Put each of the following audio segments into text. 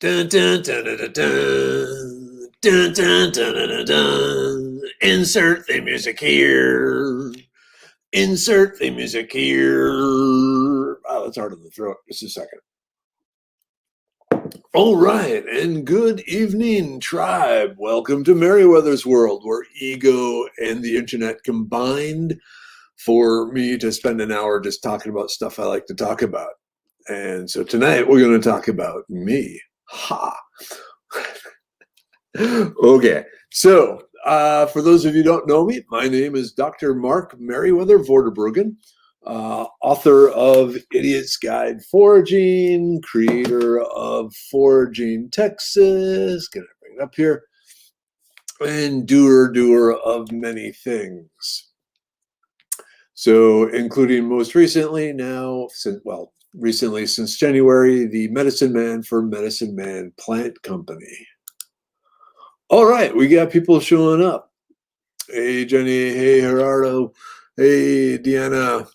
Dun, dun, dun, dun, dun, dun. Dun, dun, dun, dun, dun, dun. Insert the music here. Insert the music here. Oh, that's hard in the throat. Just a second. All right, and good evening, tribe. Welcome to Merriwether's World, where ego and the internet combined for me to spend an hour just talking about stuff I like to talk about. And so tonight we're going to talk about me. Ha. Okay, so for those of you who don't know me, my name is Dr. Mark Merriwether Vorderbruggen, author of Idiot's Guide Foraging, creator of Foraging Texas, gonna bring it up here, and doer of many things. So including most recently now, recently since January, the Medicine Man for Medicine Man Plant Company. All right, we got people showing up. Hey, Jenny. Hey, Gerardo. Hey, Deanna.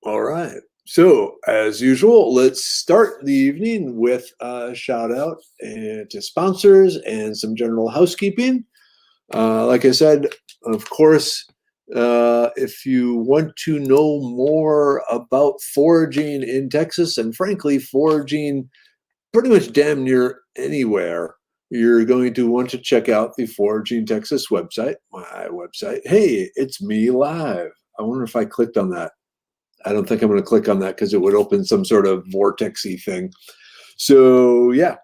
All right. So, as usual, let's start the evening with a shout out to sponsors and some general housekeeping. Like I said, of course, if you want to know more about foraging in Texas, and frankly, foraging pretty much damn near anywhere, you're going to want to check out the Foraging Texas website, my website. Hey, it's me live. I wonder if I clicked on that. I don't think I'm going to click on that because it would open some sort of vortexy thing. So yeah,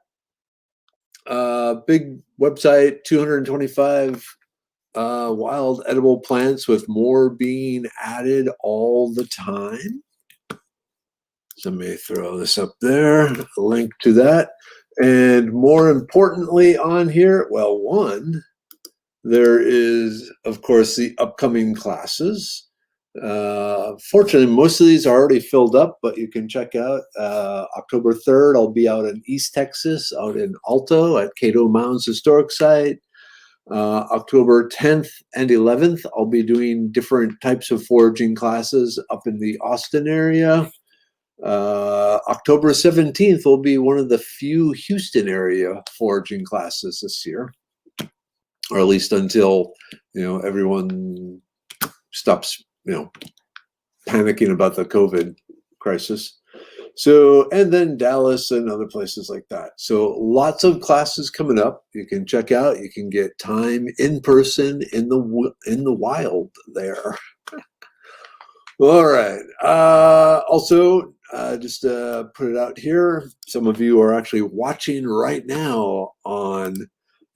big website, 225 wild edible plants with more being added all the time. So let me throw this up there, a link to that. And more importantly on here, well, one, there is, of course, the upcoming classes. Fortunately, most of these are already filled up, but you can check out October 3rd. I'll be out in East Texas, out in Alto at Cato Mounds Historic Site. October 10th and 11th, I'll be doing different types of foraging classes up in the Austin area. October 17th will be one of the few Houston area foraging classes this year, or at least until, everyone stops, panicking about the COVID crisis. So, and then Dallas and other places like that. So lots of classes coming up. You can check out, you can get time in person in the wild there. All right. Also, just put it out here. Some of you are actually watching right now on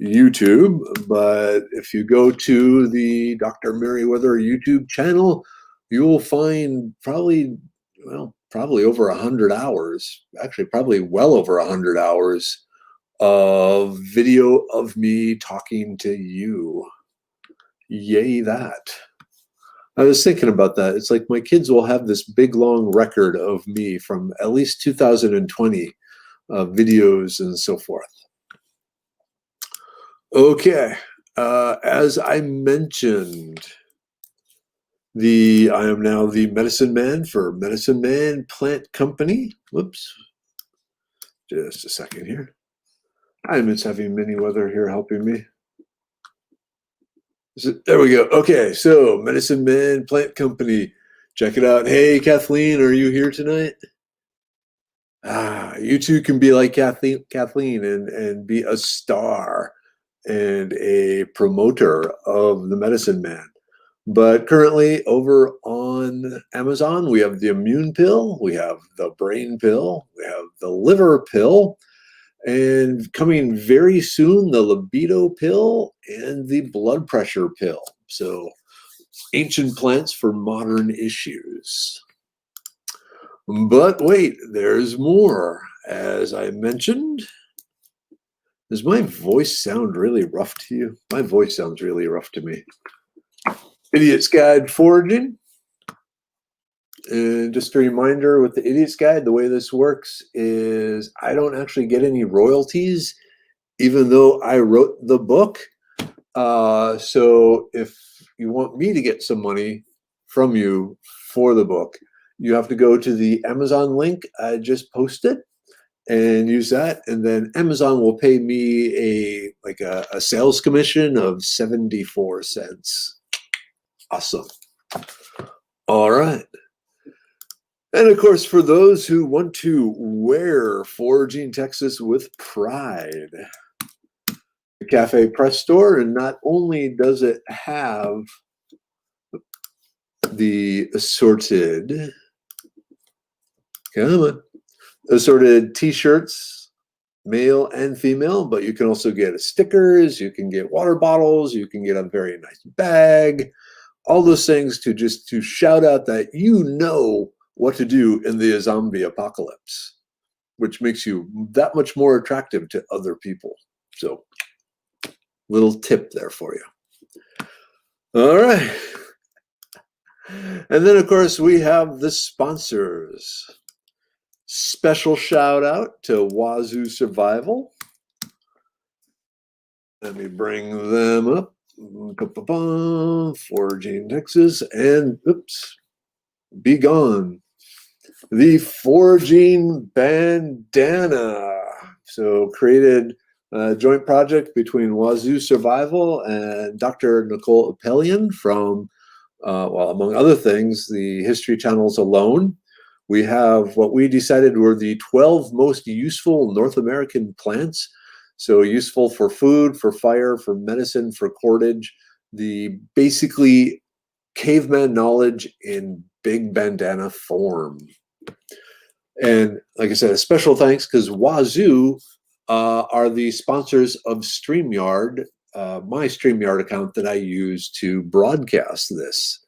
YouTube, but if you go to the Dr. Merriwether YouTube channel, you will find probably over 100 hours, actually probably well over 100 hours of video of me talking to you. Yay that. I was thinking about that. It's like my kids will have this big, long record of me from at least 2020 videos and so forth. Okay. As I mentioned, I am now the Medicine Man for Medicine Man Plant Company. Whoops. Just a second here. I'm just having Merriwether here helping me. There we go. Okay, so Medicine Man Plant Company. Check it out. Hey, Kathleen, are you here tonight? You too can be like Kathleen and be a star and a promoter of the Medicine Man. But currently over on Amazon, we have the immune pill, we have the brain pill, we have the liver pill, and coming very soon, the libido pill and the blood pressure pill. So ancient plants for modern issues. But wait, there's more. As I mentioned, does my voice sound really rough to you? My voice sounds really rough to me. Idiot's Guide Foraging. And just a reminder with the Idiot's Guide, the way this works is I don't actually get any royalties, even though I wrote the book. So if you want me to get some money from you for the book, you have to go to the Amazon link I just posted and use that. And then Amazon will pay me a sales commission of 74 cents. Awesome. All right. And of course, for those who want to wear Foraging Texas with pride, the Cafe Press Store, and not only does it have the assorted t-shirts, male and female, but you can also get stickers, you can get water bottles, you can get a very nice bag, all those things to shout out that you know what to do in the zombie apocalypse, which makes you that much more attractive to other people. So, little tip there for you. All right. And then, of course, we have the sponsors. Special shout out to Wazoo Survival. Let me bring them up. Foraging Texas, and be gone. The Foraging Bandana. So created a joint project between Wazoo Survival and Dr. Nicole Appelian from, among other things, the History Channel's Alone. We have what we decided were the 12 most useful North American plants. So useful for food, for fire, for medicine, for cordage, the basically caveman knowledge in big bandana form. And like I said, a special thanks because Wazoo are the sponsors of StreamYard, my StreamYard account that I use to broadcast this.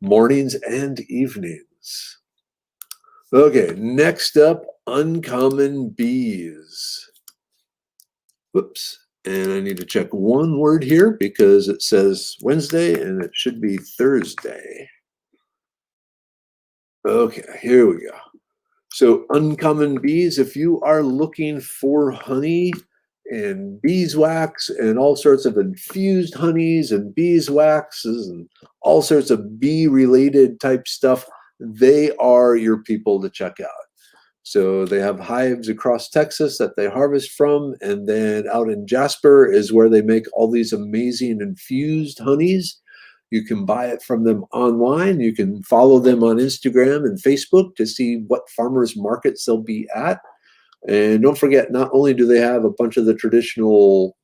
Mornings and evenings. Okay, next up, uncommon bees. Whoops, and I need to check one word here because it says Wednesday and it should be Thursday. Okay, here we go. So uncommon bees, if you are looking for honey and beeswax and all sorts of infused honeys and beeswaxes and all sorts of bee-related type stuff, they are your people to check out. So they have hives across Texas that they harvest from, and then out in Jasper is where they make all these amazing infused honeys. You can buy it from them online. You can follow them on Instagram and Facebook to see what farmers markets they'll be at. And don't forget, not only do they have a bunch of the traditional,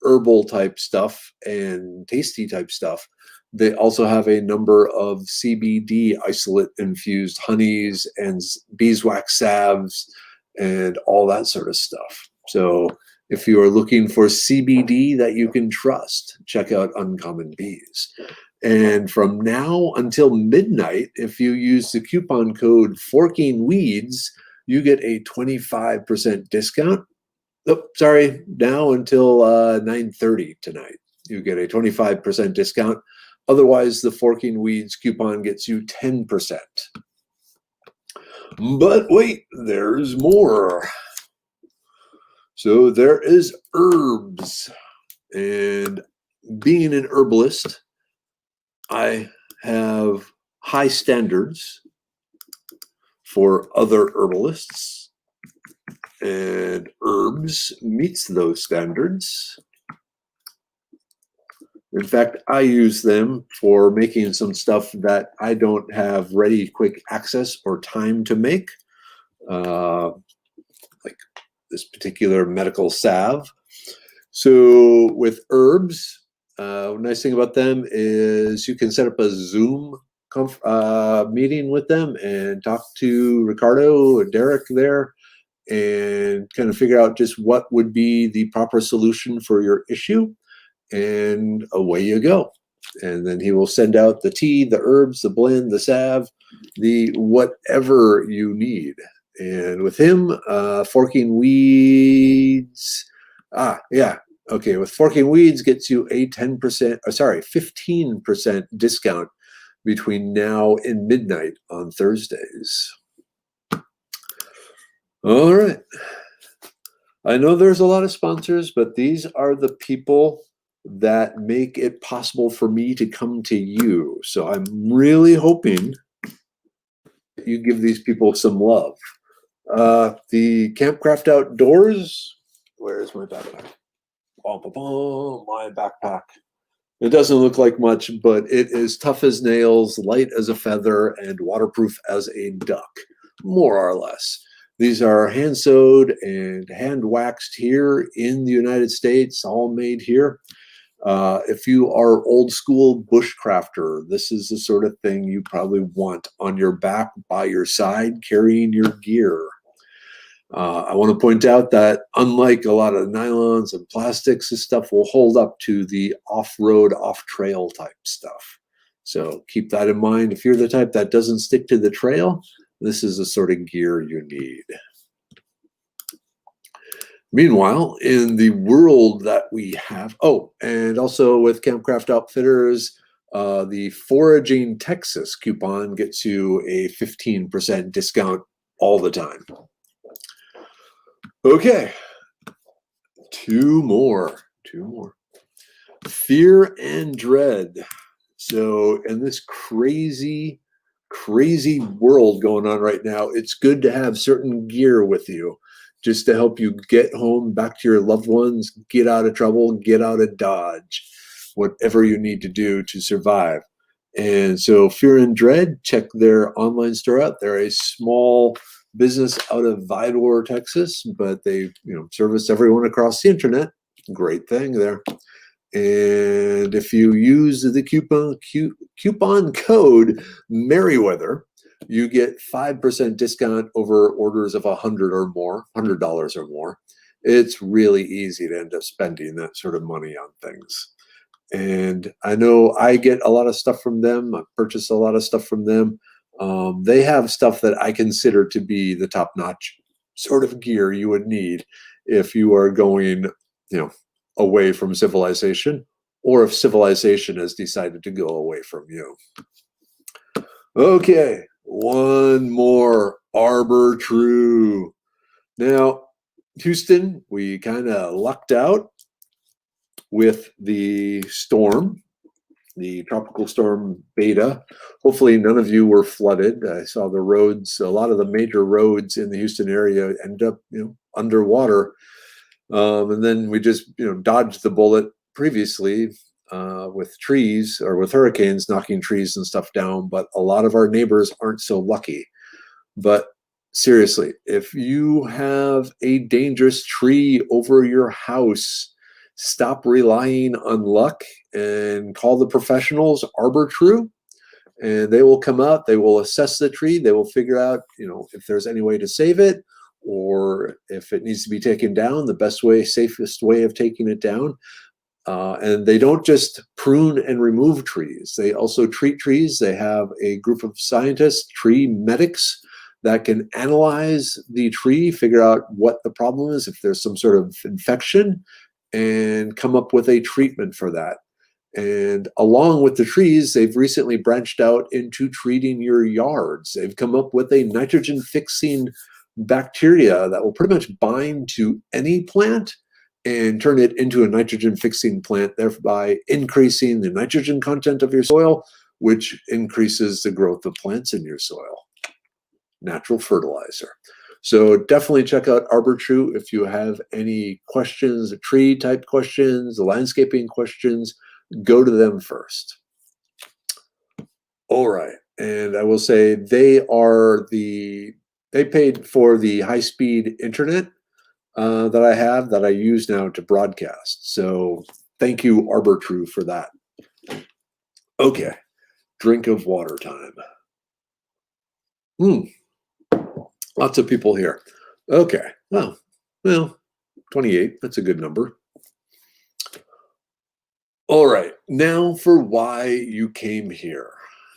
herbal type stuff and tasty type stuff, they also have a number of CBD isolate infused honeys and beeswax salves and all that sort of stuff. So if you are looking for CBD that you can trust, check out Uncommon Bees. And from now until midnight, if you use the coupon code ForkingWeeds, you get a 25% discount. Now until 9:30 tonight, you get a 25% discount. Otherwise, the Forking Weeds coupon gets you 10%. But wait, there's more. So there is herbs. And being an herbalist, I have high standards for other herbalists. And herbs meets those standards. In fact, I use them for making some stuff that I don't have ready, quick access or time to make, like this particular medical salve. So with herbs, nice thing about them is you can set up a Zoom meeting with them and talk to Ricardo or Derek there and kind of figure out just what would be the proper solution for your issue. And away you go. And then he will send out the tea, the herbs, the blend, the salve, the whatever you need. And with him, Forking Weeds, with Forking Weeds gets you a 15% discount between now and midnight on Thursdays. All right. I know there's a lot of sponsors, but these are the people that make it possible for me to come to you. So I'm really hoping you give these people some love. The Campcraft Outdoors. Where's my backpack? My backpack. It doesn't look like much, but it is tough as nails, light as a feather, and waterproof as a duck, more or less. These are hand sewed and hand waxed here in the United States, all made here. If you are old school bushcrafter, this is the sort of thing you probably want on your back, by your side, carrying your gear. I want to point out that unlike a lot of nylons and plastics, this stuff will hold up to the off-road, off-trail type stuff. So keep that in mind. If you're the type that doesn't stick to the trail, this is the sort of gear you need. Meanwhile, in the world that we have, and also with Campcraft Outfitters, the Foraging Texas coupon gets you a 15% discount all the time. Okay, two more. Fear and dread. So in this crazy world going on right now, it's good to have certain gear with you just to help you get home, back to your loved ones, get out of trouble, get out of Dodge, whatever you need to do to survive. And so Fear and Dread, check their online store out. They're a small business out of Vidor, Texas, but they service everyone across the internet. Great thing there. And if you use the coupon code Merriwether, you get 5% discount over orders of $100 or more. It's really easy to end up spending that sort of money on things. And I know I get a lot of stuff from them. I purchase a lot of stuff from them. They have stuff that I consider to be the top-notch sort of gear you would need if you are going, away from civilization, or if civilization has decided to go away from you. Okay, one more, Arbor True. Now, Houston, we kind of lucked out with the storm, the tropical storm Beta. Hopefully none of you were flooded. I saw the roads, a lot of the major roads in the Houston area end up, underwater. And then we just, dodged the bullet previously with trees or with hurricanes knocking trees and stuff down. But a lot of our neighbors aren't so lucky. But seriously, if you have a dangerous tree over your house, stop relying on luck and call the professionals, Arbor True, and they will come out, they will assess the tree, they will figure out, if there's any way to save it, or if it needs to be taken down, the best way, safest way of taking it down. And they don't just prune and remove trees. They also treat trees. They have a group of scientists, tree medics, that can analyze the tree, figure out what the problem is, if there's some sort of infection, and come up with a treatment for that. And along with the trees, they've recently branched out into treating your yards. They've come up with a nitrogen fixing bacteria that will pretty much bind to any plant and turn it into a nitrogen fixing plant, thereby increasing the nitrogen content of your soil, which increases the growth of plants in your soil. Natural fertilizer. So definitely check out Arbor True if you have any questions, tree type questions, landscaping questions, go to them first. All right. And I will say they paid for the high-speed internet that I use now to broadcast. So thank you, Arbor True, for that. Okay. Drink of water time. Lots of people here. Okay. Well, 28. That's a good number. All right. Now for why you came here.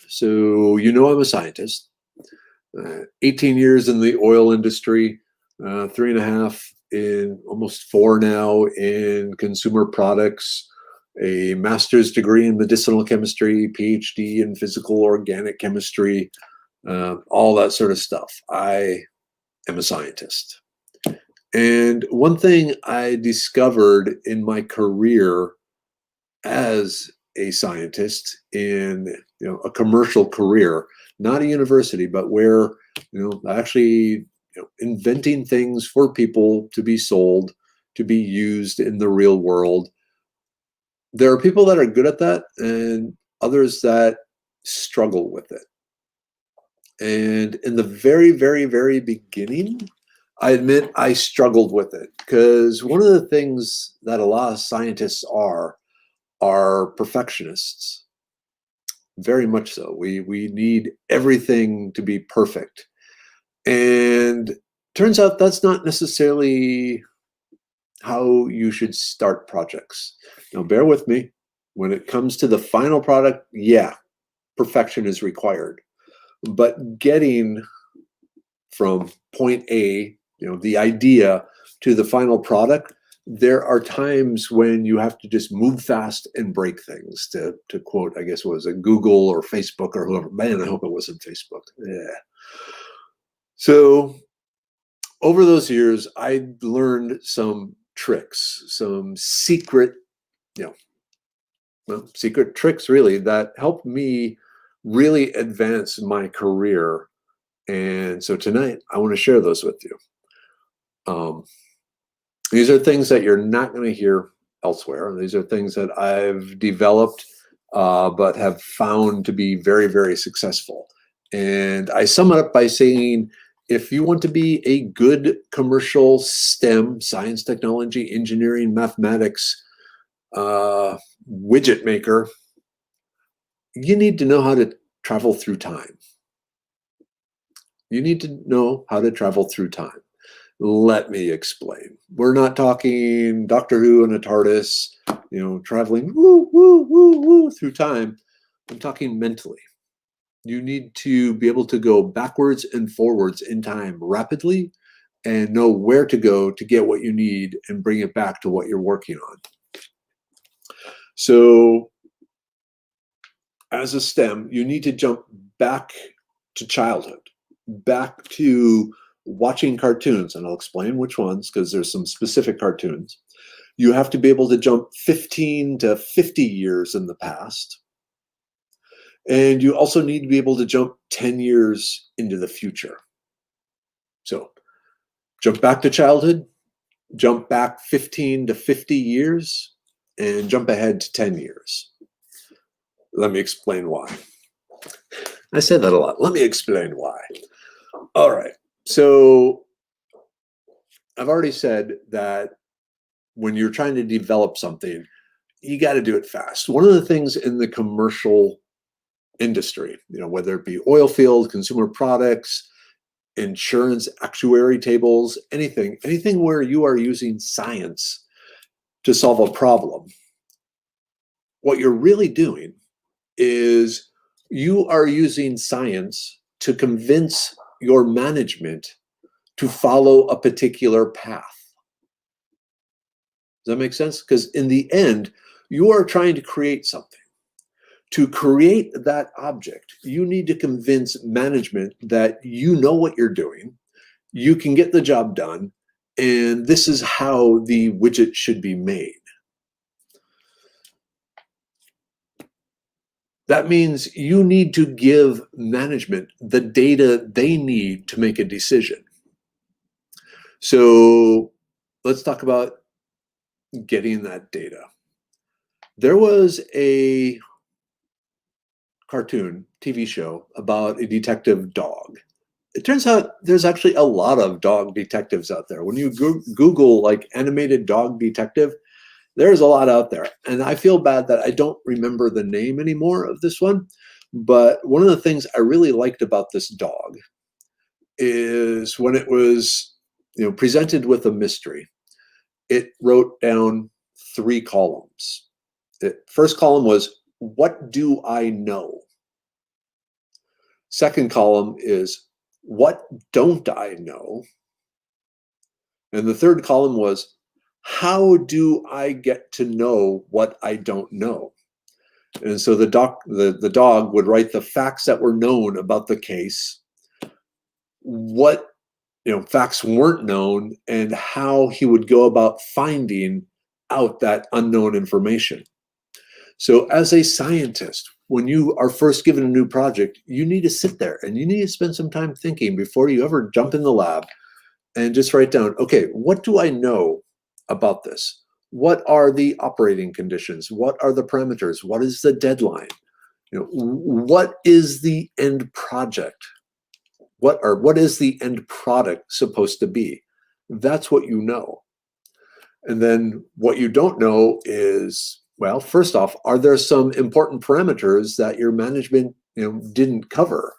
So, I'm a scientist. 18 years in the oil industry, 3.5 in almost 4 now in consumer products, a master's degree in medicinal chemistry, PhD in physical organic chemistry, all that sort of stuff. I am a scientist. And one thing I discovered in my career as a scientist in a commercial career, not a university, but where I actually inventing things for people to be sold, to be used in the real world. There are people that are good at that and others that struggle with it. And in the very, very, very beginning, I admit I struggled with it, because one of the things that a lot of scientists are perfectionists. Very much so. We need everything to be perfect. And turns out that's not necessarily how you should start projects. Now, bear with me. When it comes to the final product, yeah, perfection is required. But getting from point A, the idea, to the final product, there are times when you have to just move fast and break things. To quote, I guess, was it Google or Facebook or whoever? Man, I hope it wasn't Facebook. Yeah. So over those years, I learned some tricks, some secret, secret tricks really, that helped me really advance my career. And so tonight, I want to share those with you. These are things that you're not going to hear elsewhere. These are things that I've developed, but have found to be very, very successful. And I sum it up by saying, if you want to be a good commercial STEM, science, technology, engineering, mathematics, widget maker, you need to know how to travel through time. You need to know how to travel through time. Let me explain. We're not talking Doctor Who and a TARDIS, traveling woo, woo, woo, woo through time. I'm talking mentally. You need to be able to go backwards and forwards in time rapidly and know where to go to get what you need and bring it back to what you're working on. So as a STEM, you need to jump back to childhood, back to watching cartoons, and I'll explain which ones, because there's some specific cartoons. You have to be able to jump 15 to 50 years in the past. And you also need to be able to jump 10 years into the future. So jump back to childhood, jump back 15 to 50 years, and jump ahead to 10 years. Let me explain why. I said that a lot. Let me explain why. All right. So I've already said that when you're trying to develop something, you got to do it fast. One of the things in the commercial industry, whether it be oil field, consumer products, insurance, actuary tables, anything where you are using science to solve a problem, what you're really doing is you are using science to convince your management to follow a particular path. Does that make sense? Because in the end, you are trying to create something. To create that object, you need to convince management that you know what you're doing, you can get the job done, and this is how the widget should be made. That means you need to give management the data they need to make a decision. So let's talk about getting that data. There was a cartoon TV show about a detective dog. It turns out there's actually a lot of dog detectives out there. When you Google like animated dog detective, there's a lot out there. And I feel bad that I don't remember the name anymore of this one. But one of the things I really liked about this dog is when it was presented with a mystery, it wrote down 3 columns. The first column was, what do I know? Second column is, what don't I know? And the third column was, how do I get to know what I don't know? And so the dog would write the facts that were known about the case, what facts weren't known, and how he would go about finding out that unknown information. So as a scientist, when you are first given a new project, you need to sit there and you need to spend some time thinking before you ever jump in the lab. and just write down, okay, what do I know about this? What are the operating conditions? What are the parameters? What is the deadline? What is the end project? What is the end product supposed to be? That's what you know. And then what you don't know is, well, first off, are there some important parameters that your management didn't cover?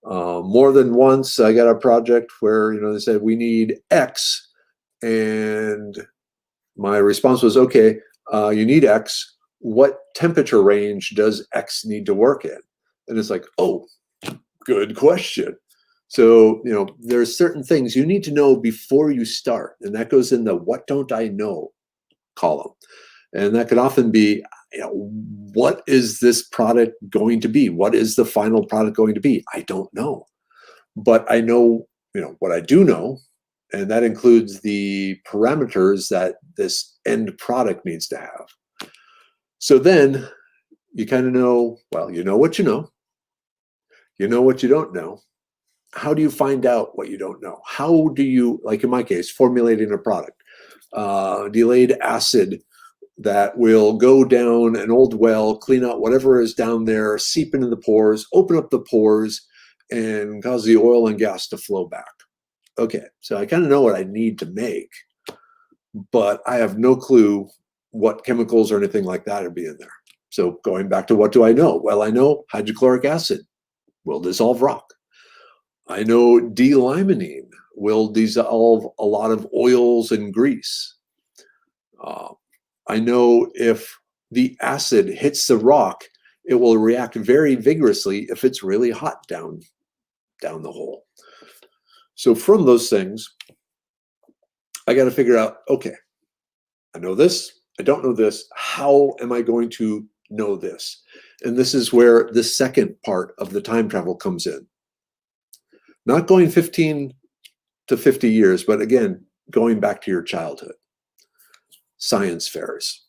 More than once, I got a project where they said we need X, and my response was, okay, you need X. What temperature range does X need to work in? And it's like, oh, good question. So, there's certain things you need to know before you start, and that goes in the what don't I know column. And that could often be, what is this product going to be? What is the final product going to be? I don't know. But I know, what I do know, and that includes the parameters that this end product needs to have. So then you kind of know, well, you know what you know. You know what you don't know. How do you find out what you don't know? How do you, like in my case, formulating a product, delayed acid that will go down an old well, clean out whatever is down there, seep into the pores, open up the pores, and cause the oil and gas to flow back. Okay, so I kind of know what I need to make, but I have no clue what chemicals or anything like that would be in there. So going back to what do I know? Well, I know hydrochloric acid will dissolve rock. I know D-limonene will dissolve a lot of oils and grease. I know if the acid hits the rock, it will react very vigorously if it's really hot down the hole. So from those things, I got to figure out, okay, I know this, I don't know this. How am I going to know this? And this is where the second part of the time travel comes in. Not going 15 to 50 years, but again, going back to your childhood. Science fairs.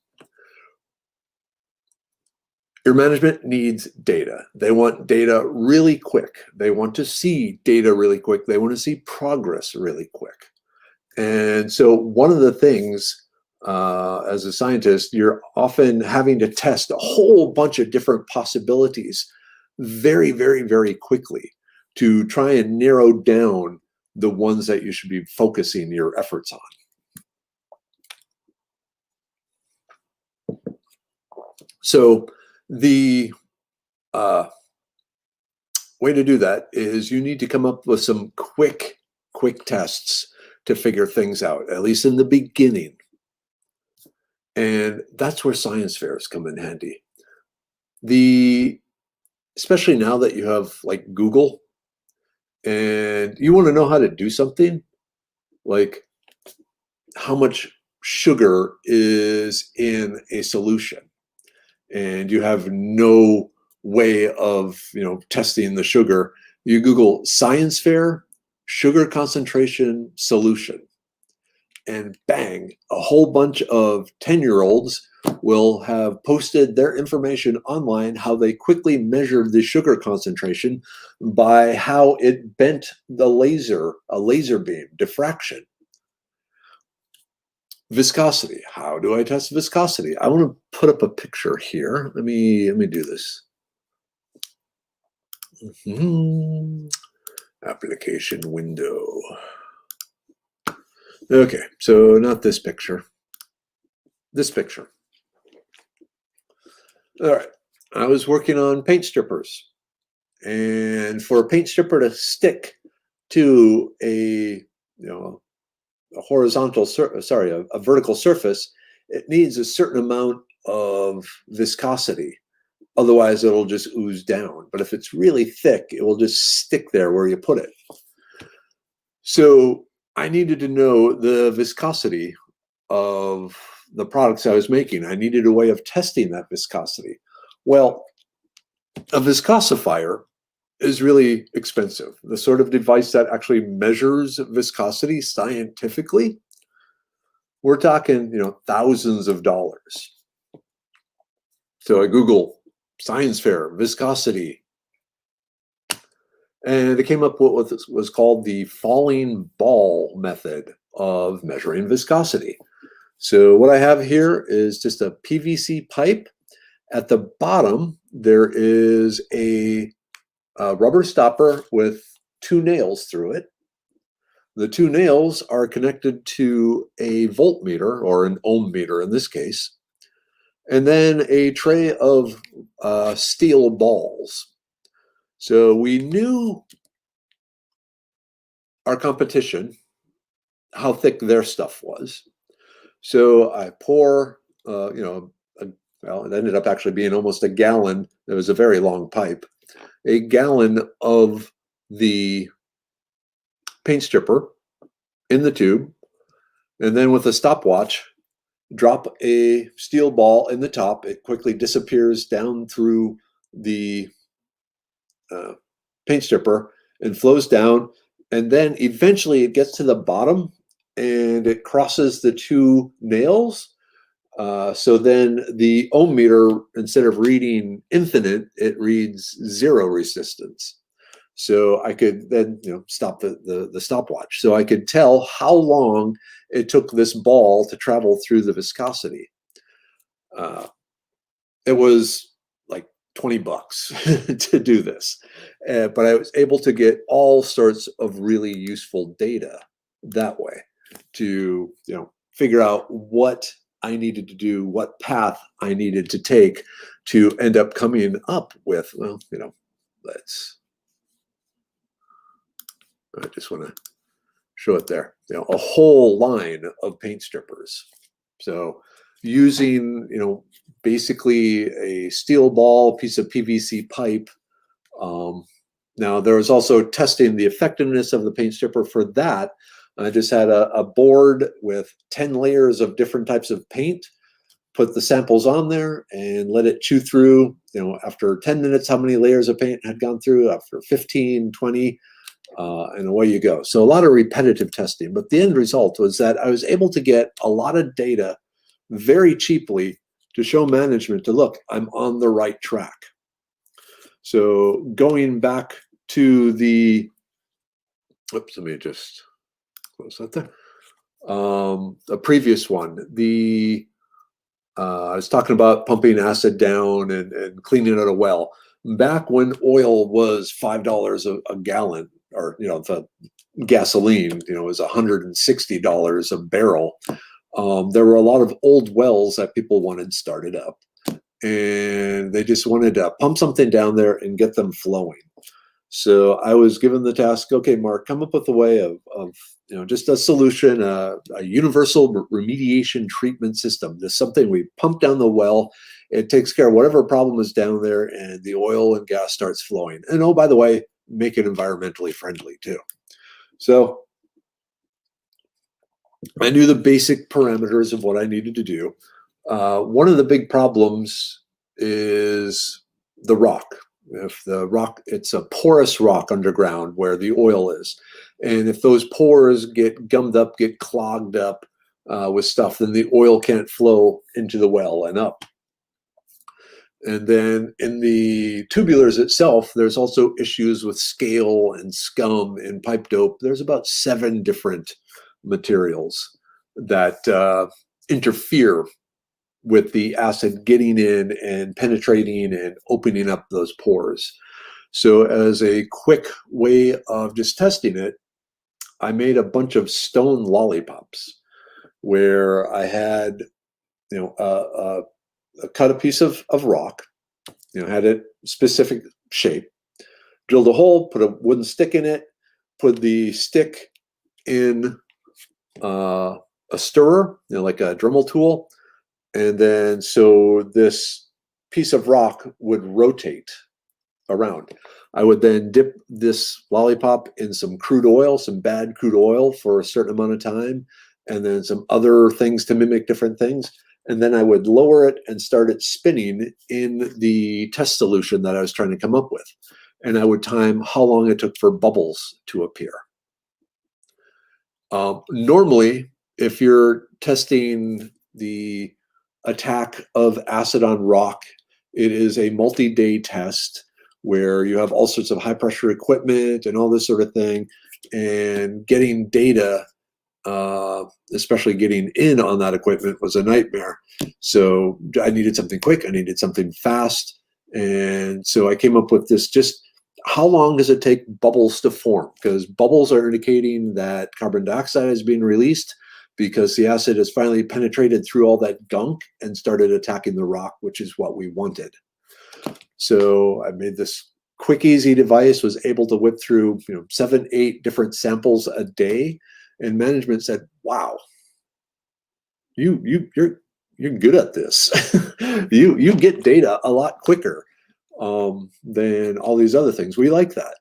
Your management needs data. They want data really quick. They want to see data really quick. They want to see progress really quick. And so one of the things, as a scientist, you're often having to test a whole bunch of different possibilities very, very, very quickly to try and narrow down the ones that you should be focusing your efforts on. So the way to do that is you need to come up with some quick tests to figure things out, at least in the beginning. And that's where science fairs come in handy. Especially now that you have like Google and you want to know how to do something, like how much sugar is in a solution, and you have no way of testing the sugar, you Google science fair sugar concentration solution, and bang, a whole bunch of 10-year-olds will have posted their information online, how they quickly measured the sugar concentration by how it bent a laser beam, diffraction. Viscosity. How do I test viscosity? I want to put up a picture here. Let me do this. Application window. Okay, so not this picture. This picture. All right, I was working on paint strippers, and for a paint stripper to stick to a horizontal, a vertical surface, it needs a certain amount of viscosity. Otherwise, it'll just ooze down. But if it's really thick, it will just stick there where you put it. So I needed to know the viscosity of the products I was making. I needed a way of testing that viscosity. Well, a viscosifier is really expensive. The sort of device that actually measures viscosity scientifically, we're talking, thousands of dollars. So I Google science fair viscosity, And they came up with what was called the falling ball method of measuring viscosity. So what I have here is just a PVC pipe. At the bottom, there is a rubber stopper with 2 nails through it. The 2 nails are connected to a voltmeter, or an ohm meter in this case, and then a tray of steel balls. So we knew our competition, how thick their stuff was. So I pour, well, it ended up actually being almost a gallon. It was a very long pipe. A gallon of the paint stripper in the tube, and then with a stopwatch, drop a steel ball in the top. It quickly disappears down through the paint stripper and flows down, and then eventually it gets to the bottom and it crosses the 2 nails. So then the ohm meter, instead of reading infinite, it reads 0 resistance. So I could then stop the stopwatch. So I could tell how long it took this ball to travel through the viscosity. It was like $20 to do this, but I was able to get all sorts of really useful data that way to figure out what I needed to do, what path I needed to take to end up coming up with, well, I just want to show it there, a whole line of paint strippers. So using, basically a steel ball, piece of PVC pipe. Now there was also testing the effectiveness of the paint stripper. For that, I just had a board with 10 layers of different types of paint, put the samples on there and let it chew through, after 10 minutes, how many layers of paint had gone through, after 15, 20, and away you go. So a lot of repetitive testing, but the end result was that I was able to get a lot of data very cheaply to show management to look, I'm on the right track. So going back to the, oops, let me just close that there. The previous one, I was talking about pumping acid down and cleaning out a well. Back when oil was $5 a gallon, or the gasoline, was $160 a barrel. There were a lot of old wells that people wanted started up, and they just wanted to pump something down there and get them flowing. So I was given the task, okay, Mark, come up with a way of just a solution, a universal remediation treatment system. There's something we pump down the well, it takes care of whatever problem is down there, and the oil and gas starts flowing. And oh, by the way, make it environmentally friendly too. So I knew the basic parameters of what I needed to do. One of the big problems is the rock. If the rock, it's a porous rock underground where the oil is. And if those pores get gummed up, get clogged up with stuff, then the oil can't flow into the well and up. And then in the tubulars itself, there's also issues with scale and scum and pipe dope. There's about 7 different materials that interfere with the acid getting in and penetrating and opening up those pores. So as a quick way of just testing it, I made a bunch of stone lollipops where I had, cut a piece of rock, had a specific shape, drilled a hole, put a wooden stick in it, put the stick in a stirrer, like a Dremel tool, and then so this piece of rock would rotate around. I would then dip this lollipop in some crude oil, some bad crude oil, for a certain amount of time, and then some other things to mimic different things. And then I would lower it and start it spinning in the test solution that I was trying to come up with. And I would time how long it took for bubbles to appear. Normally, if you're testing the attack of acid on rock, it is a multi-day test where you have all sorts of high pressure equipment and all this sort of thing, and getting data, especially getting in on that equipment, was a nightmare. So I needed something quick, I needed something fast, and so I came up with this, just how long does it take bubbles to form? Because bubbles are indicating that carbon dioxide is being released, because the acid has finally penetrated through all that gunk and started attacking the rock, which is what we wanted. So I made this quick, easy device, was able to whip through 7, 8 different samples a day, and management said, "Wow, you're good at this. you get data a lot quicker than all these other things. We like that."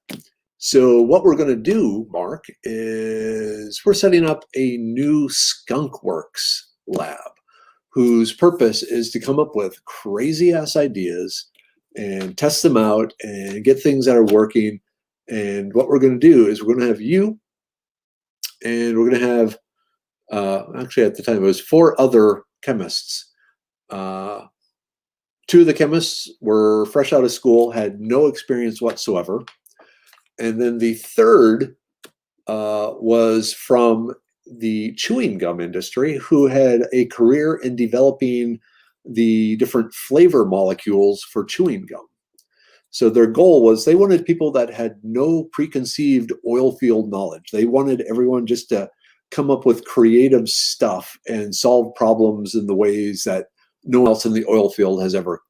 So what we're going to do, Mark, is we're setting up a new Skunk Works lab, whose purpose is to come up with crazy ass ideas and test them out and get things that are working. And what we're going to do is we're going to have you, and we're going to have, actually at the time it was 4 other chemists. 2 of the chemists were fresh out of school, had no experience whatsoever. And then the third was from the chewing gum industry, who had a career in developing the different flavor molecules for chewing gum. So their goal was, they wanted people that had no preconceived oil field knowledge. They wanted everyone just to come up with creative stuff and solve problems in the ways that no one else in the oil field has ever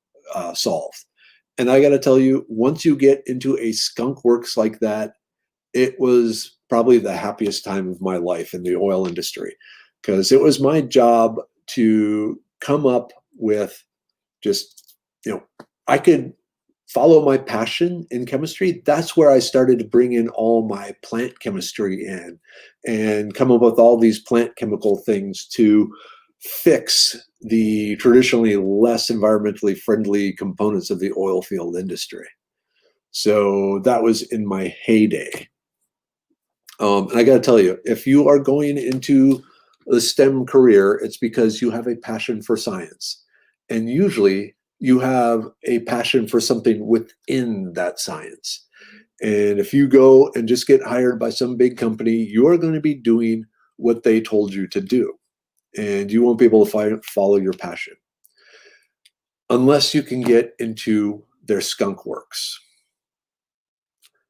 solved. And I got to tell you, once you get into a Skunk Works like that, it was probably the happiest time of my life in the oil industry, because it was my job to come up with just, I could follow my passion in chemistry. That's where I started to bring in all my plant chemistry in and come up with all these plant chemical things to fix the traditionally less environmentally friendly components of the oil field industry. So that was in my heyday. And I got to tell you, if you are going into the STEM career, it's because you have a passion for science. And usually you have a passion for something within that science. And if you go and just get hired by some big company, you're going to be doing what they told you to do. And you won't be able to follow your passion unless you can get into their Skunk Works.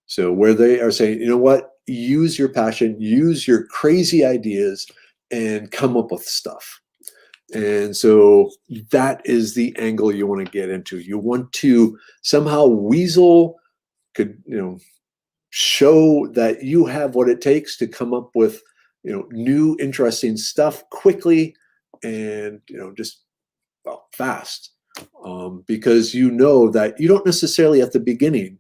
So where they are saying, you know what, use your passion, use your crazy ideas, and come up with stuff. And so that is the angle you want to get into. You want to somehow weasel, show that you have what it takes to come up with, new interesting stuff quickly, and just fast, because you know that you don't necessarily at the beginning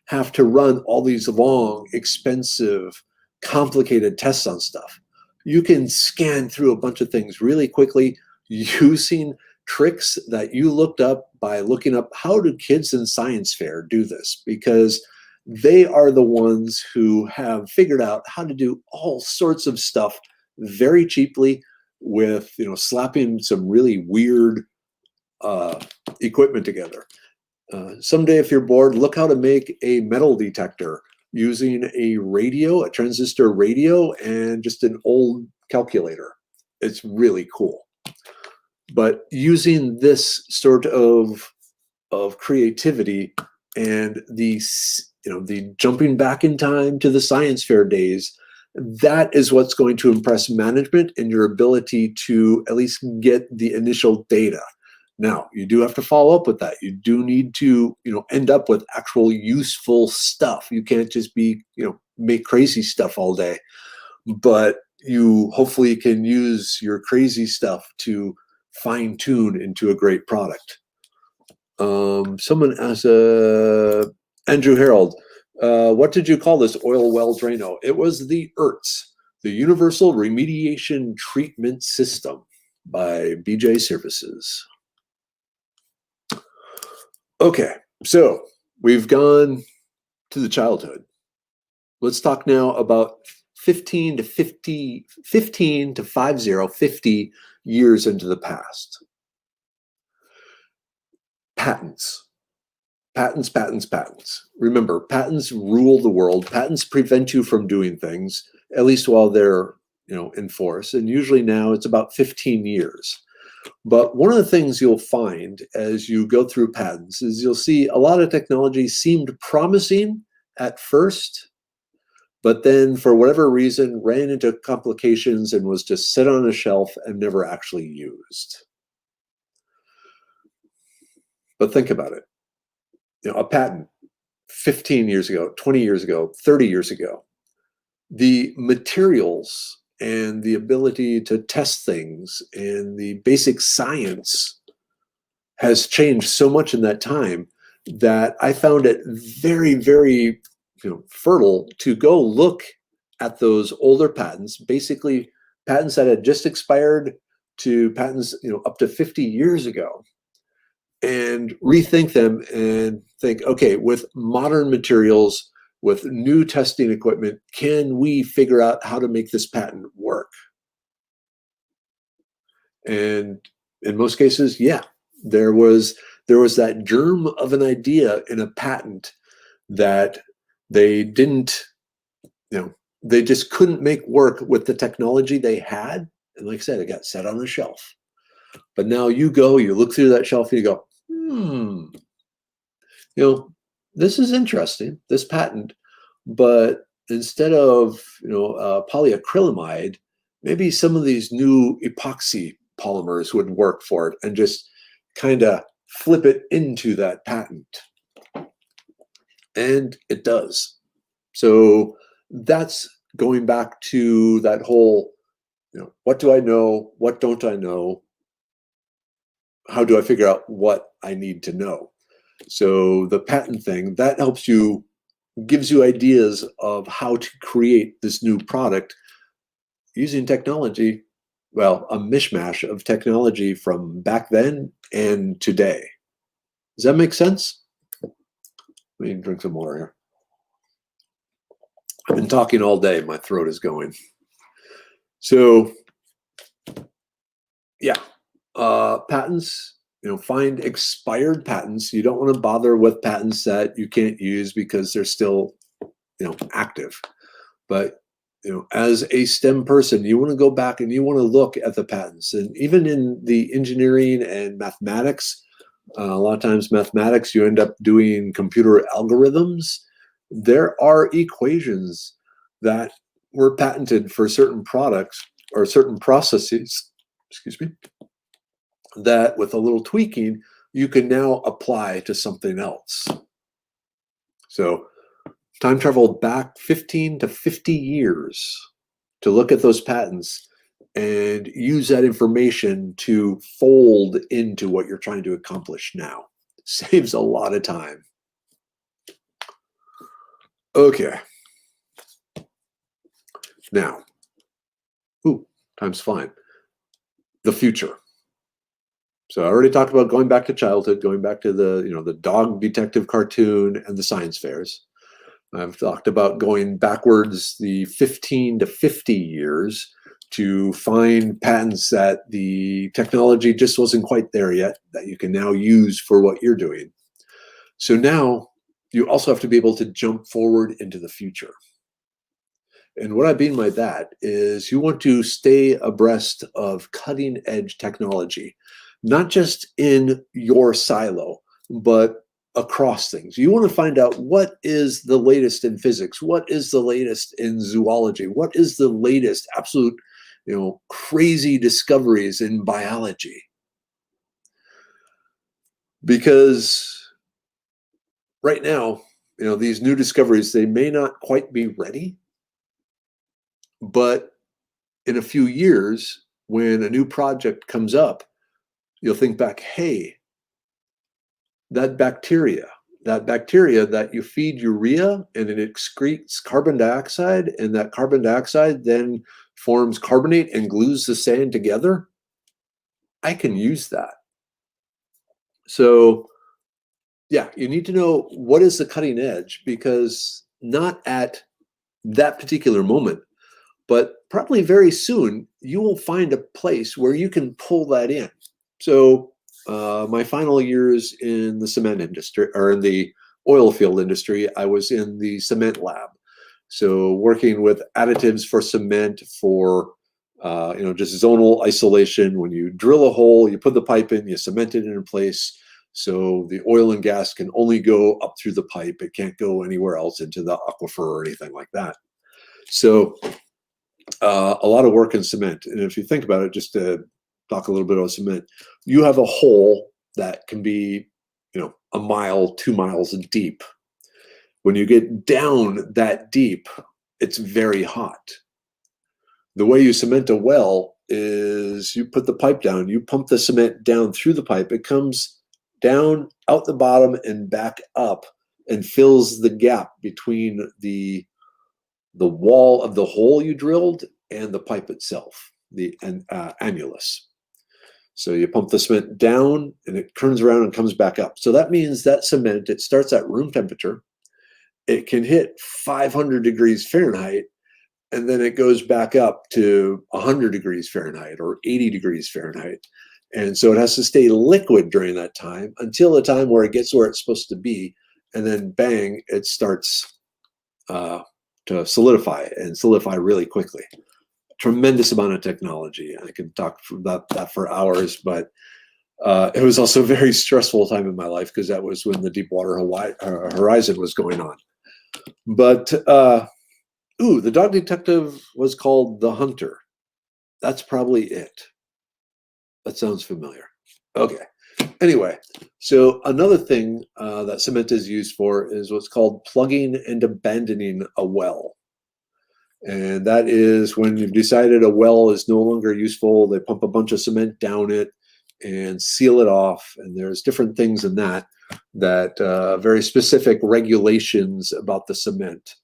have to run all these long, expensive, complicated tests on stuff. You can scan through a bunch of things really quickly using tricks that you looked up by looking up, how do kids in science fair do this? Because they are the ones who have figured out how to do all sorts of stuff very cheaply with, slapping some really weird equipment together. Someday, if you're bored, look how to make a metal detector using a radio, a transistor radio, and just an old calculator. It's really cool. But using this sort of creativity and the jumping back in time to the science fair days, that is what's going to impress management and your ability to at least get the initial data. Now, you do have to follow up with that. You do need to, end up with actual useful stuff. You can't just be, make crazy stuff all day. But you hopefully can use your crazy stuff to fine tune into a great product. Someone asked, Andrew Harold, what did you call this oil well Drano? It was the URTS, the Universal Remediation Treatment System by BJ Services. Okay, so we've gone to the childhood. Let's talk now about 50 years into the past. Patents. Patents, patents, patents. Remember, patents rule the world. Patents prevent you from doing things, at least while they're, in force. And usually now it's about 15 years. But one of the things you'll find as you go through patents is you'll see a lot of technology seemed promising at first, but then for whatever reason ran into complications and was just set on a shelf and never actually used. But think about it. A patent 15 years ago, 20 years ago, 30 years ago, the materials and the ability to test things and the basic science has changed so much in that time that I found it very, very fertile to go look at those older patents, basically patents that had just expired to patents up to 50 years ago, and rethink them and think, okay, with modern materials, with new testing equipment, can we figure out how to make this patent work? And in most cases, yeah, there was that germ of an idea in a patent that they didn't, they just couldn't make work with the technology they had. And like I said, it got set on a shelf. But now you look through that shelf and you go, this is interesting, this patent, but instead of, polyacrylamide, maybe some of these new epoxy polymers would work for it, and just kind of flip it into that patent. And it does. So that's going back to that whole, what do I know? What don't I know? How do I figure out what I need to know? So the patent thing, that helps you, gives you ideas of how to create this new product using technology, well, a mishmash of technology from back then and today. Does that make sense? Let me drink some water here. I've been talking all day. My throat is going. So, yeah, patents, find expired patents. You don't want to bother with patents that you can't use because they're still, active. But, as a STEM person, you want to go back and you want to look at the patents. And even in the engineering and mathematics, a lot of times mathematics, you end up doing computer algorithms. There are equations that were patented for certain products or certain processes, that with a little tweaking, you can now apply to something else. So time travel back 15 to 50 years to look at those patents and use that information to fold into what you're trying to accomplish now. Saves a lot of time. Okay. Now, time's fine. The future. So I already talked about going back to childhood, going back to the dog detective cartoon and the science fairs. I've talked about going backwards the 15 to 50 years to find patents that the technology just wasn't quite there yet, that you can now use for what you're doing. So now you also have to be able to jump forward into the future. And what I mean by that is you want to stay abreast of cutting edge technology, not just in your silo, but across things. You want to find out what is the latest in physics, what is the latest in zoology, what is the latest absolute, crazy discoveries in biology. Because right now, these new discoveries, they may not quite be ready, but in a few years, when a new project comes up, you'll think back, hey, that bacteria that you feed urea and it excretes carbon dioxide, and that carbon dioxide then forms carbonate and glues the sand together, I can use that. So yeah, you need to know what is the cutting edge, because not at that particular moment, but probably very soon, you will find a place where you can pull that in. So my final years in the cement industry, or in the oil field industry, I was in the cement lab. So working with additives for cement for, just zonal isolation. When you drill a hole, you put the pipe in, you cement it in place. So the oil and gas can only go up through the pipe. It can't go anywhere else into the aquifer or anything like that. So a lot of work in cement. And if you think about it, just to talk a little bit about cement, you have a hole that can be, a mile, 2 miles deep. When you get down that deep, it's very hot. The way you cement a well is you put the pipe down, you pump the cement down through the pipe. It comes down, out the bottom, and back up, and fills the gap between the wall of the hole you drilled and the pipe itself, the annulus. So you pump the cement down and it turns around and comes back up. So that means that cement, it starts at room temperature. It can hit 500 degrees Fahrenheit, and then it goes back up to 100 degrees Fahrenheit or 80 degrees Fahrenheit. And so it has to stay liquid during that time until the time where it gets where it's supposed to be. And then bang, it starts to solidify, and solidify really quickly. Tremendous amount of technology. I could talk about that for hours, but it was also a very stressful time in my life because that was when the Deepwater Horizon was going on. But the dog detective was called The Hunter. That's probably it. That sounds familiar. Okay. Anyway, so another thing that cement is used for is what's called plugging and abandoning a well. And that is when you've decided a well is no longer useful, they pump a bunch of cement down it and seal it off. And there's different things in that very specific regulations about the cement.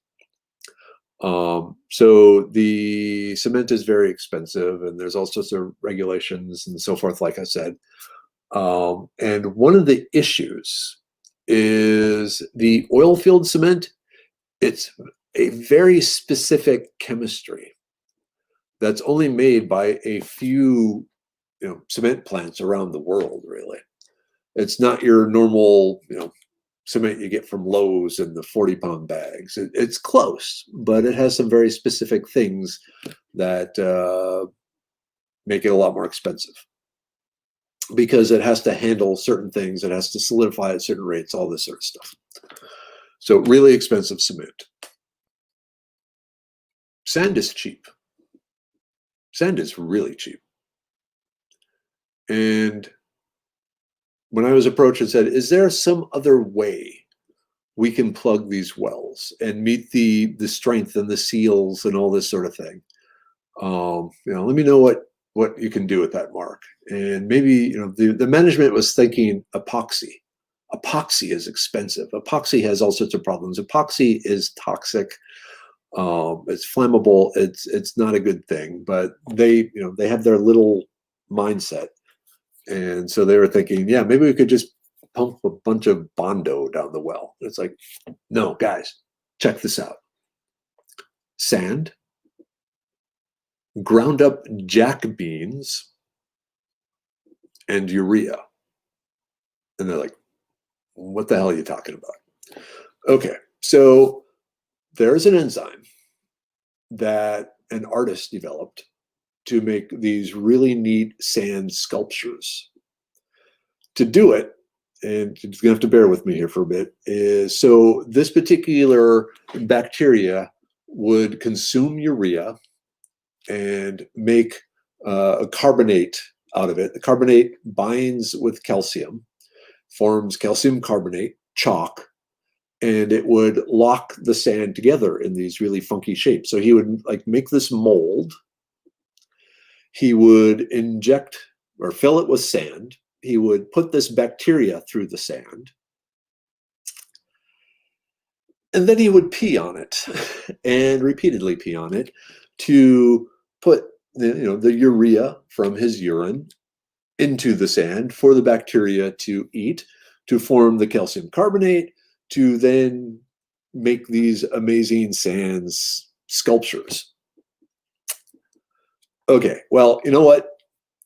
So the cement is very expensive, and there's all sorts of regulations and so forth, like I said. And one of the issues is the oil field cement. It's a very specific chemistry that's only made by a few, cement plants around the world, really. It's not your normal, cement you get from Lowe's in the 40-pound bags. It's close, but it has some very specific things that make it a lot more expensive because it has to handle certain things. It has to solidify at certain rates, all this sort of stuff. So really expensive cement. Sand is cheap. Sand is really cheap. And when I was approached and said, is there some other way we can plug these wells and meet the strength and the seals and all this sort of thing? Let me know what you can do with that, Mark. And maybe, the management was thinking epoxy. Epoxy is expensive. Epoxy has all sorts of problems. Epoxy is toxic. It's flammable. It's not a good thing, but they have their little mindset. And so they were thinking, yeah, maybe we could just pump a bunch of Bondo down the well. It's like, no, guys, check this out. Sand, ground up jack beans, and urea. And they're like, what the hell are you talking about? Okay, so there's an enzyme that an artist developed to make these really neat sand sculptures. To do it, and you're gonna have to bear with me here for a bit, is so this particular bacteria would consume urea and make a carbonate out of it. The carbonate binds with calcium, forms calcium carbonate, chalk, and it would lock the sand together in these really funky shapes. So he would make this mold. He would inject or fill it with sand. He would put this bacteria through the sand. And then he would pee on it and repeatedly pee on it to put the urea from his urine into the sand for the bacteria to eat, to form the calcium carbonate, to then make these amazing sands sculptures. Okay, well, you know what?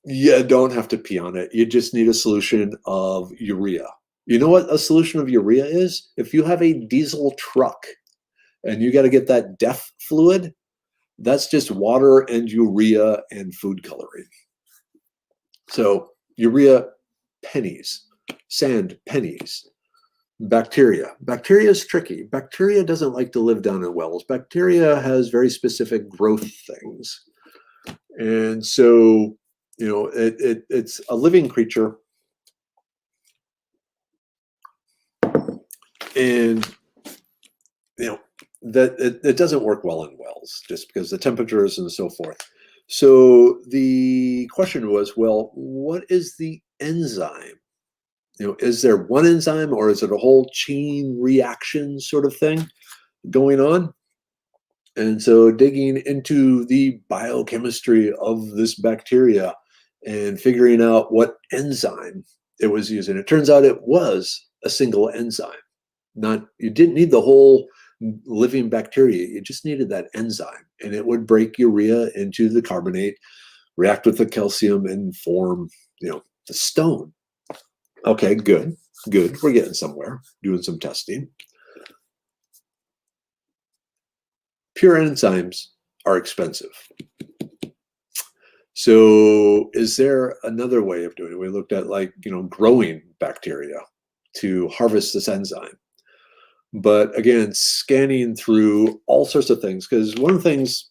You don't have to pee on it. You just need a solution of urea. You know what a solution of urea is? If you have a diesel truck and you got to get that DEF fluid, that's just water and urea and food coloring. So urea pennies, sand pennies, bacteria. Bacteria is tricky. Bacteria doesn't like to live down in wells. Bacteria has very specific growth things. And so, it's a living creature. And, that it doesn't work well in wells just because the temperatures and so forth. So the question was, well, what is the enzyme? Is there one enzyme or is it a whole chain reaction sort of thing going on? And so digging into the biochemistry of this bacteria and figuring out what enzyme it was using. It turns out it was a single enzyme. You didn't need the whole living bacteria. You just needed that enzyme, and it would break urea into the carbonate, react with the calcium, and form, the stone. Okay, good. We're getting somewhere, doing some testing. Pure enzymes are expensive. So is there another way of doing it? We looked at growing bacteria to harvest this enzyme. But again, scanning through all sorts of things, because one of the things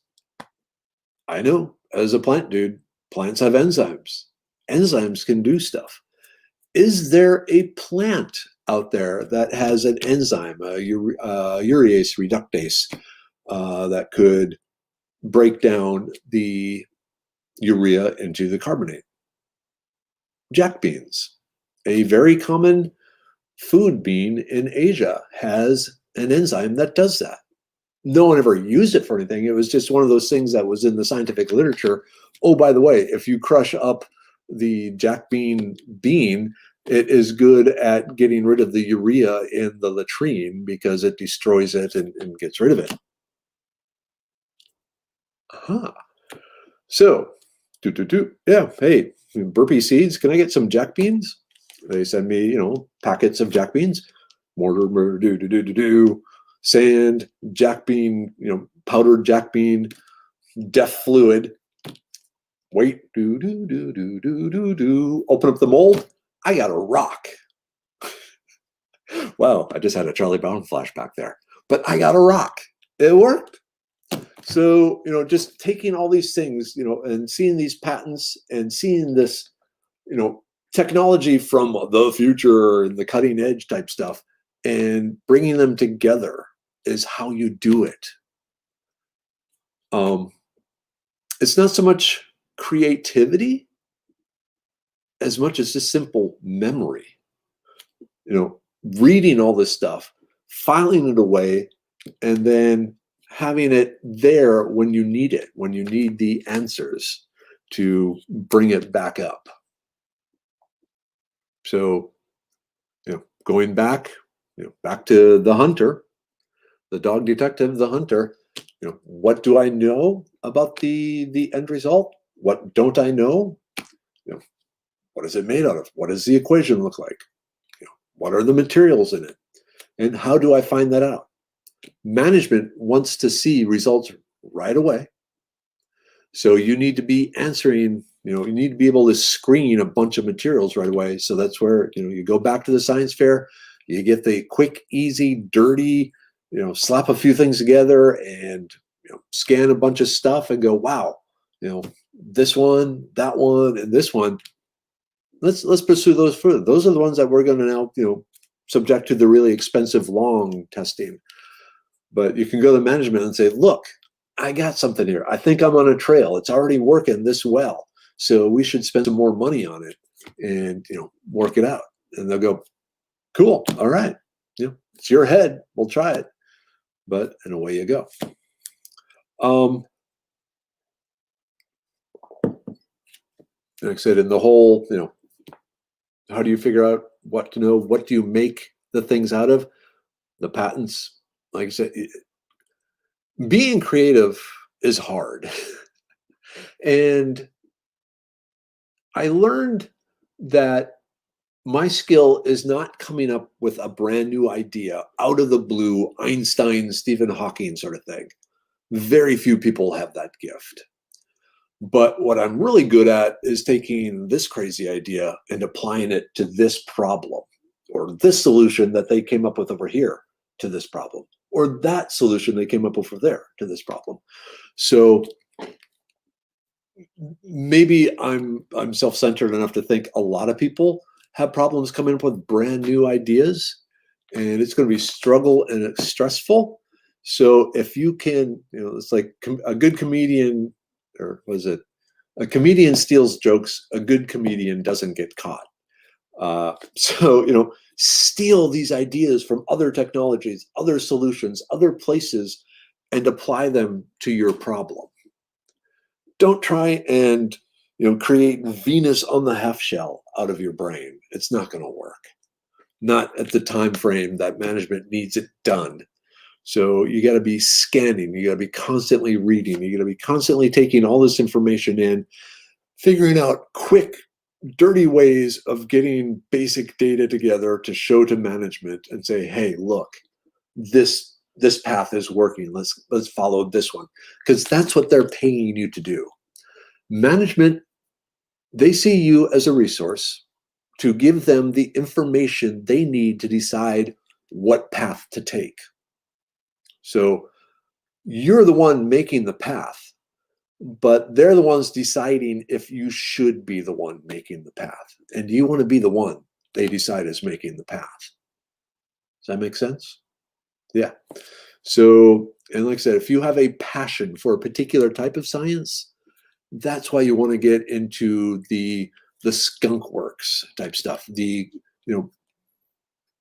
I know as a plant dude, plants have enzymes. Enzymes can do stuff. Is there a plant out there that has an enzyme, a urease reductase, that could break down the urea into the carbonate? Jack beans, a very common food bean in Asia, has an enzyme that does that. No one ever used it for anything. It was just one of those things that was in the scientific literature. Oh, by the way, if you crush up the jack bean, it is good at getting rid of the urea in the latrine because it destroys it and gets rid of it. Aha. So, yeah, hey, burpee seeds, can I get some jack beans? They send me, packets of jack beans, mortar, sand, jack bean, powdered jack bean, DEF fluid. Wait, open up the mold. I got a rock. Wow, I just had a Charlie Brown flashback there. But I got a rock. It worked. So, just taking all these things, and seeing these patents and seeing this, technology from the future and the cutting edge type stuff and bringing them together is how you do it. It's not so much creativity as much as just simple memory. Reading all this stuff, filing it away, and then having it there when you need it, when you need the answers to bring it back up. So, going back, back to the hunter, the dog detective, the hunter, what do I know about the end result? What don't I know? What is it made out of? What does the equation look like? What are the materials in it? And how do I find that out? Management wants to see results right away. So you need to be answering, you need to be able to screen a bunch of materials right away. So that's where, you go back to the science fair, you get the quick, easy, dirty, slap a few things together and, scan a bunch of stuff and go, wow, this one, that one, and this one. Let's pursue those further. Those are the ones that we're going to now, subject to the really expensive long testing. But you can go to management and say, look, I got something here. I think I'm on a trail. It's already working this well. So we should spend some more money on it and, work it out. And they'll go, cool. All right. It's your head. We'll try it. But, and away you go. Like I said, in the whole, how do you figure out what to know? What do you make the things out of? The patents, like I said, being creative is hard. And I learned that my skill is not coming up with a brand new idea out of the blue, Einstein, Stephen Hawking sort of thing. Very few people have that gift. But what I'm really good at is taking this crazy idea and applying it to this problem, or this solution that they came up with over here to this problem, or that solution they came up with over there to this problem. So maybe I'm self-centered enough to think a lot of people have problems coming up with brand new ideas, and it's going to be struggle and it's stressful. So if you can, it's like a good comedian, or was it a comedian steals jokes, a good comedian doesn't get caught. So steal these ideas from other technologies, other solutions, other places, and apply them to your problem. Don't try and create Venus on the half shell out of your brain. It's not going to work. Not at the time frame that management needs it done. So you got to be scanning. You got to be constantly reading. You got to be constantly taking all this information in, figuring out quick, dirty ways of getting basic data together to show to management and say, "Hey, look, this path is working. Let's follow this one," because that's what they're paying you to do. Management, they see you as a resource to give them the information they need to decide what path to take. So you're the one making the path, but they're the ones deciding if you should be the one making the path. And do you want to be the one they decide is making the path? Does that make sense? Yeah. So, and like I said, if you have a passion for a particular type of science, that's why you want to get into the skunk works type stuff.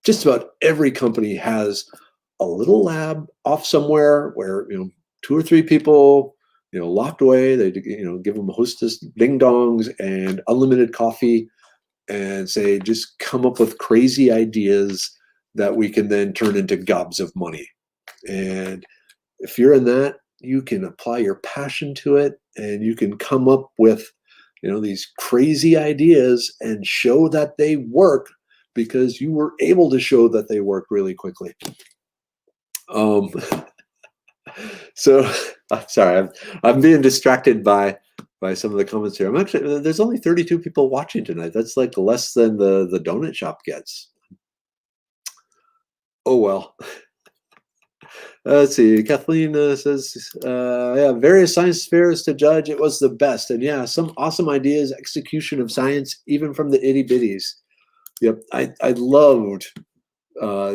Just about every company has a little lab off somewhere where, 2 or 3 people, locked away. They, give them hostess ding dongs and unlimited coffee and say, just come up with crazy ideas that we can then turn into gobs of money. And if you're in that, you can apply your passion to it and you can come up with, these crazy ideas and show that they work because you were able to show that they work really quickly. So sorry, I'm being distracted by some of the comments here. There's only 32 people watching tonight. That's like less than the donut shop gets. Oh well. Let's see. Kathleen says, yeah, various science fairs to judge. It was the best. And yeah, some awesome ideas, execution of science, even from the itty bitties. Yep. I loved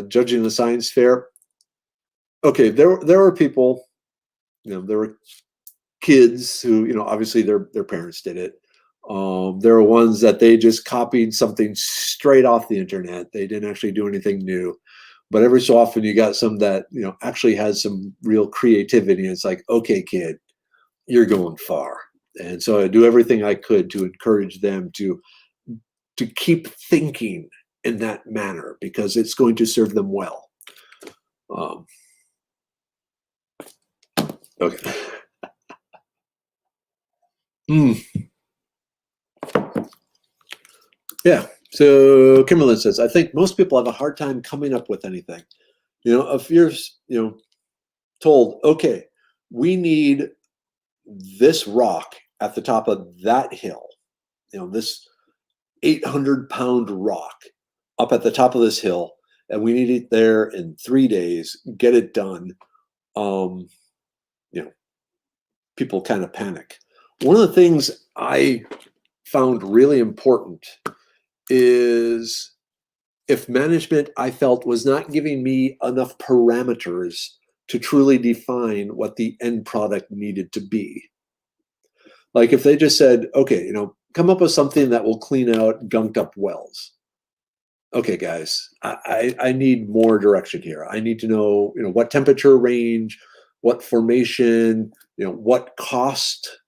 judging the science fair. Okay. There were people, there were kids who, obviously their parents did it. There were ones that they just copied something straight off the internet. They didn't actually do anything new. But every so often you got some that, actually has some real creativity. And it's like, okay, kid, you're going far. And so I do everything I could to encourage them to keep thinking in that manner because it's going to serve them well. Okay. Yeah. So Kimberlyn says, I think most people have a hard time coming up with anything. If you're, told, okay, we need this rock at the top of that hill, this 800-pound rock up at the top of this hill, and we need it there in 3 days, get it done. People kind of panic. One of the things I found really important is if management, I felt, was not giving me enough parameters to truly define what the end product needed to be. Like if they just said, okay, come up with something that will clean out gunked up wells. Okay, guys, I need more direction here. I need to know, what temperature range, what formation, what cost,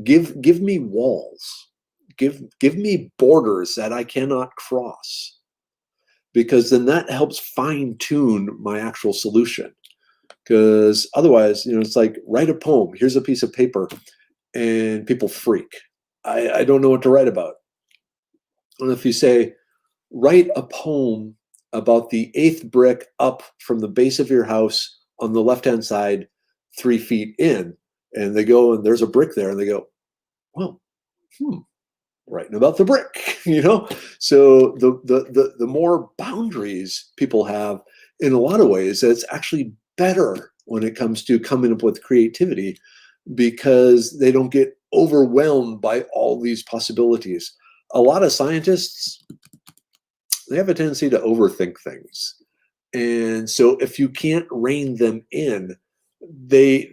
give me walls. Give me borders that I cannot cross, because then that helps fine tune my actual solution. Because otherwise, it's like write a poem. Here's a piece of paper, and people freak. I don't know what to write about. And if you say, write a poem about the 8th brick up from the base of your house on the left-hand side, 3 feet in, and they go, and there's a brick there, and they go, well, writing about the brick, you know? So the more boundaries people have, in a lot of ways, it's actually better when it comes to coming up with creativity, because they don't get overwhelmed by all these possibilities. A lot of scientists, they have a tendency to overthink things. And so if you can't rein them in, they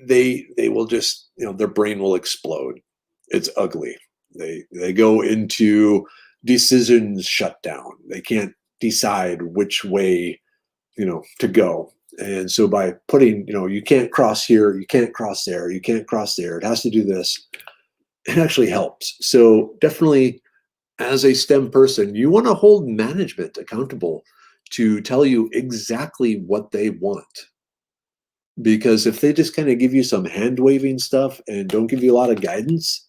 will just, their brain will explode. It's ugly. They go into decisions shutdown. They can't decide which way, to go. And so by putting, you can't cross here, you can't cross there, you can't cross there, it has to do this, it actually helps. So definitely, as a STEM person, you want to hold management accountable to tell you exactly what they want. Because if they just kind of give you some hand waving stuff and don't give you a lot of guidance,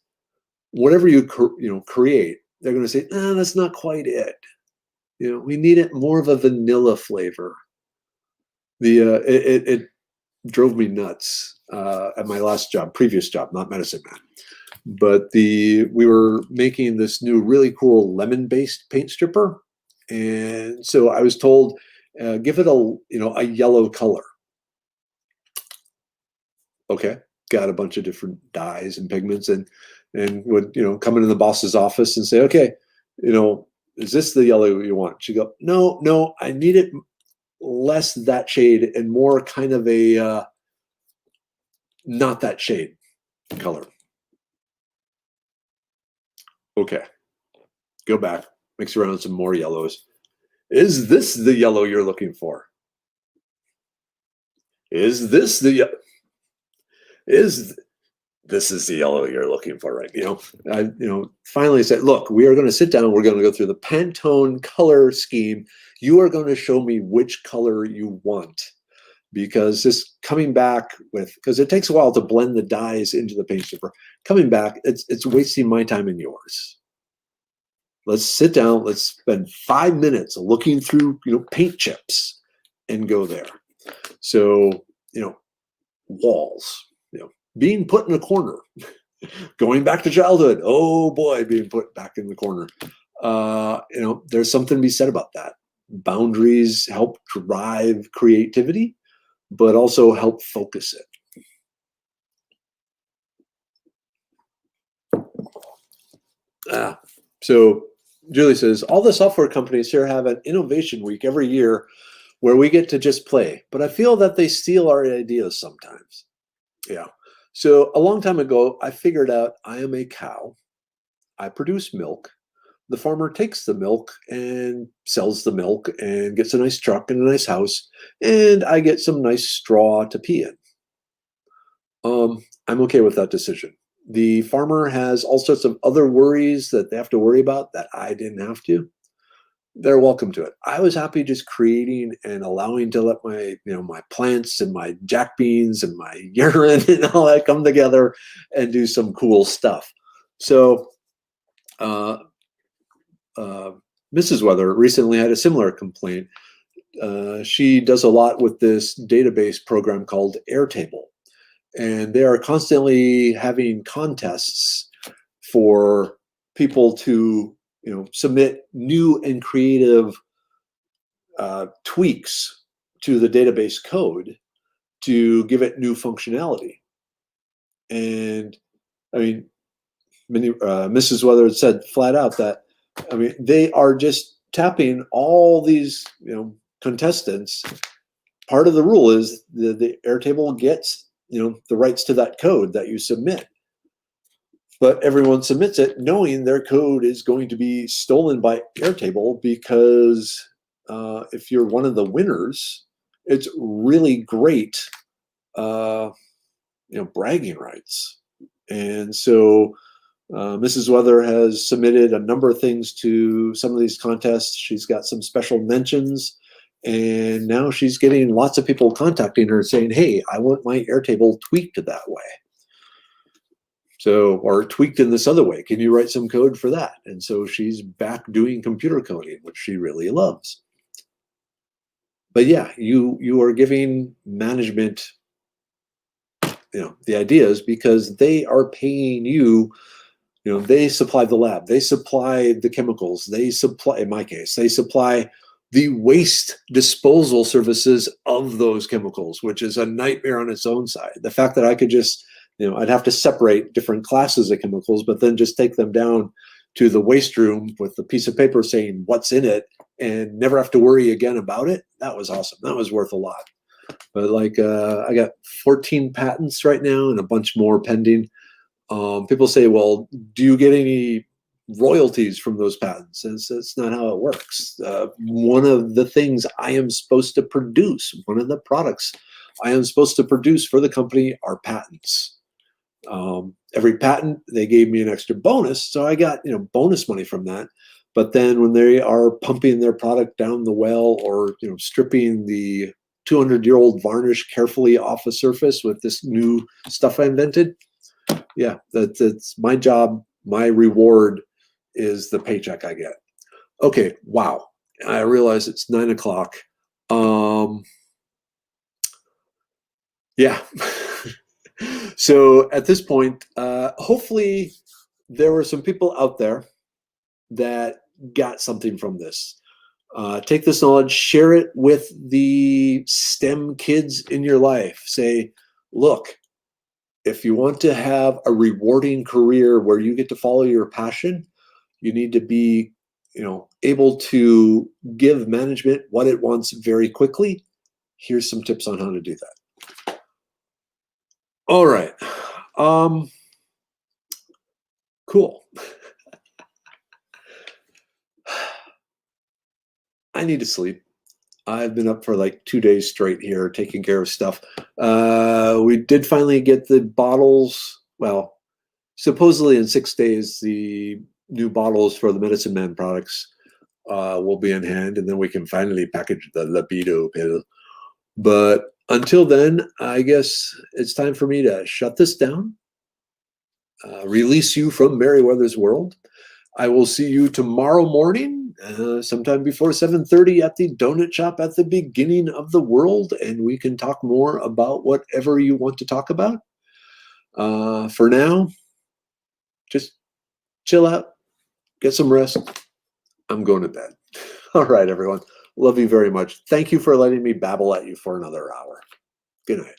whatever you create, they're going to say, that's not quite it. We need it more of a vanilla flavor. It drove me nuts at my last job, previous job, not medicine man. But we were making this new really cool lemon-based paint stripper, and so I was told, give it a yellow color. Okay, got a bunch of different dyes and pigments, and would come into the boss's office and say, okay, is this the yellow you want? She'd go, no, I need it less that shade and more kind of a not that shade color. Okay, go back, mix around some more yellows. Is this the yellow you're looking for? Is this the this is the yellow you're looking for, right? I finally said, look, we are going to sit down. We're going to go through the Pantone color scheme. You are going to show me which color you want, because this coming back with, because it takes a while to blend the dyes into the paint stripper. Coming back, it's wasting my time and yours. Let's sit down. Let's spend 5 minutes looking through, paint chips and go there. So, walls, being put in a corner, going back to childhood. Oh boy, being put back in the corner. There's something to be said about that. Boundaries help drive creativity, but also help focus it. So Julie says, all the software companies here have an innovation week every year where we get to just play, but I feel that they steal our ideas sometimes. Yeah. So a long time ago, I figured out I am a cow. I produce milk. The farmer takes the milk and sells the milk and gets a nice truck and a nice house, and I get some nice straw to pee in. I'm okay with that decision. The farmer has all sorts of other worries that they have to worry about that I didn't have to. They're welcome to it. I was happy just creating and allowing to let my, my plants and my jack beans and my urine and all that come together and do some cool stuff. So, Mrs. Weather recently had a similar complaint. She does a lot with this database program called Airtable, and they are constantly having contests for people to submit new and creative tweaks to the database code to give it new functionality. And I mean, Mrs. Weather said flat out that, they are just tapping all these, contestants. Part of the rule is the Airtable gets, the rights to that code that you submit. But everyone submits it knowing their code is going to be stolen by Airtable, because if you're one of the winners, it's really great, bragging rights. And so Mrs. Weather has submitted a number of things to some of these contests. She's got some special mentions, and now she's getting lots of people contacting her saying, hey, I want my Airtable tweaked that way. So, or tweaked in this other way. Can you write some code for that? And so she's back doing computer coding, which she really loves. But yeah, you are giving management, the ideas because they are paying you. They supply the lab, they supply the chemicals, they supply, in my case, they supply the waste disposal services of those chemicals, which is a nightmare on its own side. The fact that I could just, I'd have to separate different classes of chemicals, but then just take them down to the waste room with a piece of paper saying what's in it and never have to worry again about it. That was awesome. That was worth a lot. But I got 14 patents right now and a bunch more pending. People say, well, do you get any royalties from those patents? And that's not how it works. One of the things I am supposed to produce, one of the products I am supposed to produce for the company are patents. Every patent, they gave me an extra bonus. So I got, bonus money from that. But then when they are pumping their product down the well or, stripping the 200-year-old varnish carefully off a surface with this new stuff I invented, yeah, that's my job. My reward is the paycheck I get. Okay, wow. I realize it's 9 o'clock. Yeah. So at this point, hopefully there were some people out there that got something from this. Take this knowledge, share it with the STEM kids in your life. Say, look, if you want to have a rewarding career where you get to follow your passion, you need to be, able to give management what it wants very quickly. Here's some tips on how to do that. All right. Cool. I need to sleep. I've been up for like 2 days straight here taking care of stuff. We did finally get the bottles. Well, supposedly in 6 days, the new bottles for the Medicine Man products will be in hand, and then we can finally package the libido pill. But until then, I guess it's time for me to shut this down, release you from Merriwether's world. I will see you tomorrow morning, sometime before 7:30 at the donut shop at the beginning of the world, and we can talk more about whatever you want to talk about. For now, just chill out, get some rest. I'm going to bed. All right, everyone. Love you very much. Thank you for letting me babble at you for another hour. Good night.